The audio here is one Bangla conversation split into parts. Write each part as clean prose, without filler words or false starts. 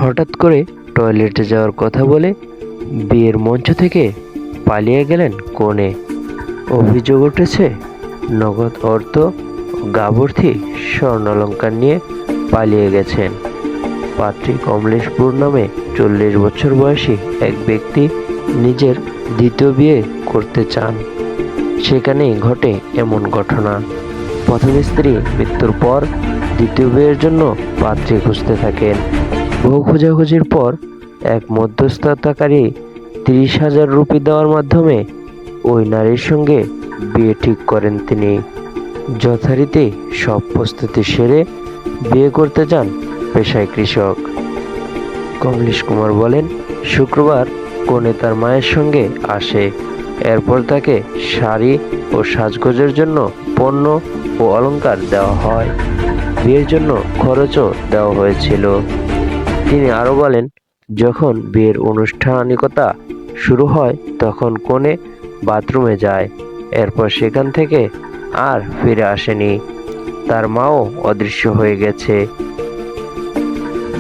হঠাৎ করে টয়লেটে যাওয়ার কথা বলে বিয়ের মঞ্চ থেকে পালিয়ে গেলেন কনে। অভিযোগ উঠেছে, নগদ অর্থ ও গাভর্তি স্বর্ণালংকার নিয়ে পালিয়ে গেছেন। পাত্রী কমলেশপুর নামে 40 বছর বয়সী এক ব্যক্তি নিজের দ্বিতীয় বিয়ে করতে চান। সেখানেই ঘটে এমন ঘটনা। প্রথম স্ত্রী মৃত্যুর পর দ্বিতীয় বিয়ের জন্য পাত্রী খুঁজতে থাকেন। বহু খোঁজাখুঁজির পর এক মধ্যস্থতাকারী 30,000 রুপি দেওয়ার মাধ্যমে ওই নারীর সঙ্গে বিয়ে ঠিক করেন তিনি। যথারীতি সব প্রস্তুতি সেরে বিয়ে করতে যান পেশায় কৃষক। কমলেশ কুমার বলেন, শুক্রবার কনে তার মায়ের সঙ্গে আসে। এরপর তাকে শাড়ি ও সাজগোজের জন্য পণ্য ও অলংকার দেওয়া হয়। বিয়ের জন্য খরচও দেওয়া হয়েছিল। তিনি আরও বলেন, যখন বিয়ের আনুষ্ঠানিকতা শুরু হয় তখন কনে বাথরুমে যায়। এরপর সেখান থেকে আর ফিরে আসেনি। তার মাও অদৃশ্য হয়ে গেছে।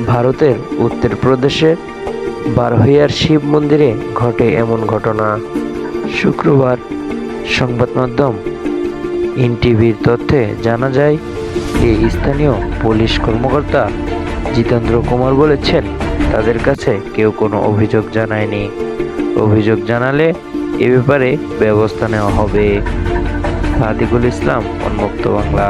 ভারতের উত্তরপ্রদেশের বারহিয়ার শিব মন্দিরে ঘটে এমন ঘটনা। শুক্রবার সংবাদ মাধ্যম এনটিভির তথ্যে জানা যায়, এই স্থানীয় পুলিশ কর্মকর্তা জিতেন্দ্র কুমার বলেছেন, তাদের কাছে কেউ কোনো অভিযোগ জানায়নি। অভিযোগ জানালে এ ব্যাপারে ব্যবস্থা নেওয়া হবে। সাদিকুল ইসলাম, উন্মুক্ত বাংলা।